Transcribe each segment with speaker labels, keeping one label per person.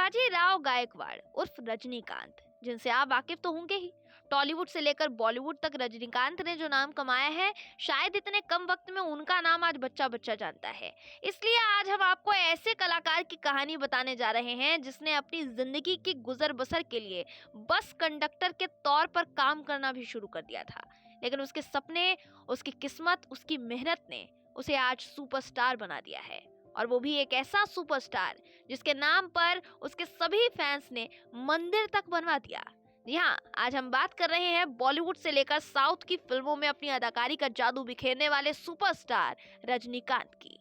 Speaker 1: बाजीराव गायकवाड़ उर्फ रजनीकांत, जिनसे आप वाकिफ तो होंगे ही। टॉलीवुड से लेकर बॉलीवुड तक रजनीकांत ने जो नाम कमाया है, शायद इतने कम वक्त में उनका नाम आज बच्चा बच्चा जानता है। इसलिए आज हम आपको ऐसे कलाकार की कहानी बताने जा रहे हैं जिसने अपनी जिंदगी की गुजर बसर के लिए बस कंडक्टर के तौर पर काम करना भी शुरू कर दिया था, लेकिन उसके सपने, उसकी किस्मत, उसकी मेहनत ने उसे आज सुपरस्टार बना दिया है। और वो भी एक ऐसा सुपरस्टार जिसके नाम पर उसके सभी फैंस ने मंदिर तक बनवा दिया। जी हाँ, आज हम बात कर रहे हैं बॉलीवुड से लेकर साउथ की फिल्मों में अपनी अदाकारी का जादू बिखेरने वाले सुपरस्टार रजनीकांत की।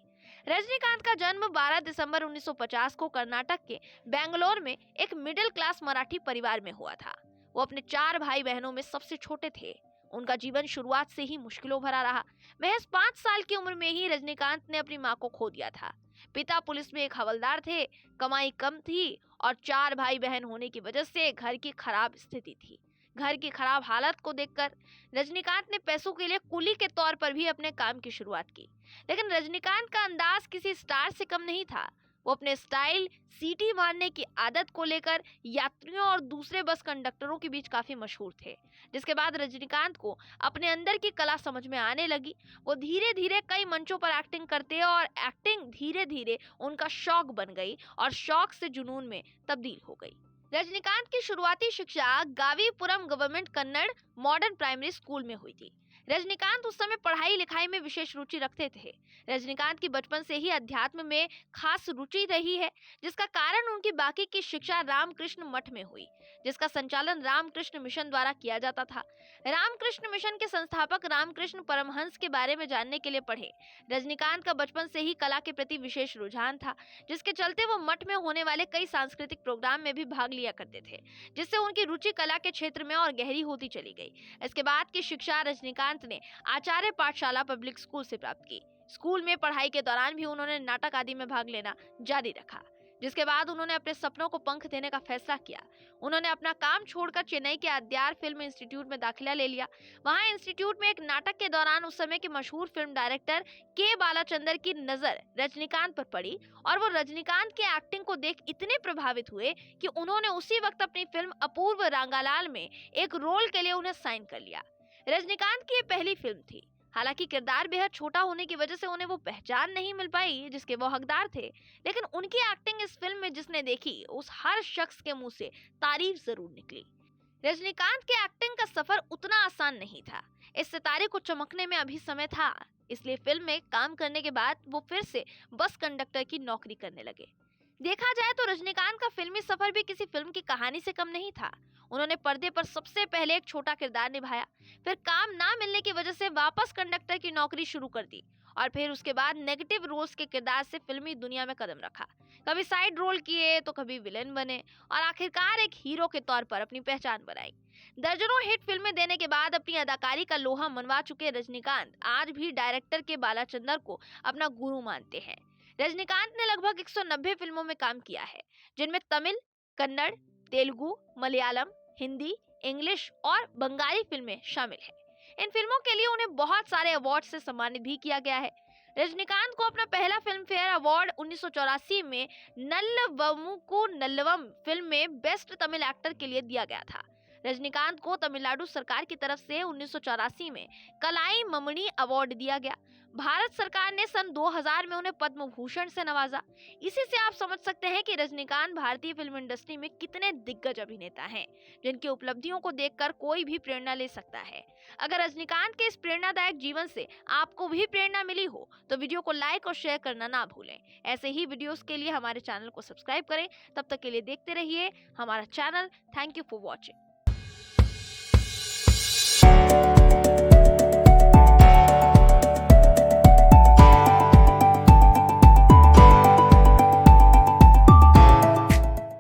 Speaker 1: रजनीकांत का जन्म 12 दिसंबर 1950 को कर्नाटक के बेंगलोर में एक मिडिल क्लास मराठी परिवार में हुआ था। वो अपने 4 भाई बहनों में सबसे छोटे थे। उनका जीवन शुरुआत से ही मुश्किलों भरा रहा। महज 5 साल की उम्र में ही रजनीकांत ने अपनी मां को खो दिया था। पिता पुलिस में एक हवलदार थे, कमाई कम थी और 4 भाई बहन होने की वजह से घर की खराब स्थिति थी। घर की खराब हालत को देखकर रजनीकांत ने पैसों के लिए कुली के तौर पर भी अपने काम की शुरुआत की। लेकिन रजनीकांत का अंदाज किसी स्टार से कम नहीं था। वो अपने स्टाइल, सीटी मारने की आदत को लेकर यात्रियों और दूसरे बस कंडक्टरों के बीच काफी मशहूर थे। जिसके बाद रजनीकांत को अपने अंदर की कला समझ में आने लगी। वो धीरे धीरे कई मंचों पर एक्टिंग करते और एक्टिंग धीरे धीरे उनका शौक बन गई और शौक से जुनून में तब्दील हो गई। रजनीकांत की शुरुआती शिक्षा Gavipuram government Kannada modern primary school में हुई थी। रजनीकांत उस समय पढ़ाई लिखाई में विशेष रुचि रखते थे। रजनीकांत की बचपन से ही अध्यात्म में खास रुचि रही है, जिसका कारण उनकी बाकी की शिक्षा रामकृष्ण मठ में हुई, जिसका संचालन रामकृष्ण मिशन द्वारा किया जाता था। रामकृष्ण मिशन के संस्थापक रामकृष्ण परमहंस के बारे में जानने के लिए पढ़े। रजनीकांत का बचपन से ही कला के प्रति विशेष रुझान था, जिसके चलते वो मठ में होने वाले कई सांस्कृतिक प्रोग्राम में भी भाग लिया करते थे, जिससे उनकी रुचि कला के क्षेत्र में और गहरी होती चली गई। इसके बाद की शिक्षा रजनीकांत ने आचार्य पाठशाला पब्लिक स्कूल से प्राप्त की। स्कूल में पढ़ाई के दौरान भी उन्होंने नाटक आदि में भाग लेना जारी रखा, जिसके बाद उन्होंने अपने सपनों को पंख देने का फैसला किया। उन्होंने अपना काम छोड़कर चेन्नई के अद्यार फिल्म इंस्टीट्यूट में दाखिला ले लिया। वहां इंस्टीट्यूट में एक नाटक के दौरान उस समय के मशहूर फिल्म डायरेक्टर के बालाचंदर की नजर रजनीकांत पर पड़ी और वो रजनीकांत की एक्टिंग को देख इतने प्रभावित हुए कि उन्होंने उसी वक्त अपनी फिल्म अपूर्व रंगालाल में एक रोल के लिए उन्हें साइन कर लिया। रजनीकांत की ये पहली फिल्म थी। हालांकि किरदार बेहद छोटा होने की वजह से उन्हें वो पहचान नहीं मिल पाई जिसके वो हकदार थे, लेकिन उनकी एक्टिंग इस फिल्म में जिसने देखी उस हर शख्स के मुंह से तारीफ जरूर निकली। रजनीकांत के एक्टिंग का सफर उतना आसान नहीं था। इस सितारे को चमकने में अभी समय था, इसलिए फिल्म में काम करने के बाद वो फिर से बस कंडक्टर की नौकरी करने लगे। देखा जाए तो रजनीकांत का फिल्मी सफर भी किसी फिल्म की कहानी से कम नहीं था। उन्होंने पर्दे पर सबसे पहले एक छोटा किरदार निभाया, फिर काम ना मिलने की वजह से वापस कंडक्टर की नौकरी शुरू कर दी और फिर उसके बाद नेगेटिव रोल्स के किरदार से फिल्मी दुनिया में कदम रखा। कभी साइड रोल किए तो कभी विलेन बने और आखिरकार एक हीरो के तौर पर अपनी पहचान बनाई। दर्जनों हिट फिल्में देने के बाद अपनी अदाकारी का लोहा मनवा चुके रजनीकांत आज भी डायरेक्टर के बालाचंदर को अपना गुरु मानते हैं। रजनीकांत ने लगभग 190 फिल्मों में काम किया है, जिनमें तमिल, कन्नड़, तेलुगु, मलयालम, हिंदी, इंग्लिश और बंगाली फिल्में शामिल हैं। इन फिल्मों के लिए उन्हें बहुत सारे अवार्ड से सम्मानित भी किया गया है। रजनीकांत को अपना पहला फिल्म फेयर अवार्ड 1984 में नल्लवमुकु नल्लवम फिल्म में बेस्ट तमिल एक्टर के लिए दिया गया था। रजनीकांत को तमिलनाडु सरकार की तरफ से 1984 में कलाई ममणी अवार्ड दिया गया। भारत सरकार ने सन 2000 में उन्हें पद्म भूषण से नवाजा। इसी से आप समझ सकते हैं कि रजनीकांत भारतीय फिल्म इंडस्ट्री में कितने दिग्गज अभिनेता हैं, जिनकी उपलब्धियों को देखकर कोई भी प्रेरणा ले सकता है। अगर रजनीकांत के इस प्रेरणादायक जीवन से आपको भी प्रेरणा मिली हो तो वीडियो को लाइक और शेयर करना ना भूलें। ऐसे ही वीडियोस के लिए हमारे चैनल को सब्सक्राइब करें। तब तक के लिए देखते रहिए हमारा channel. Thank you for watching.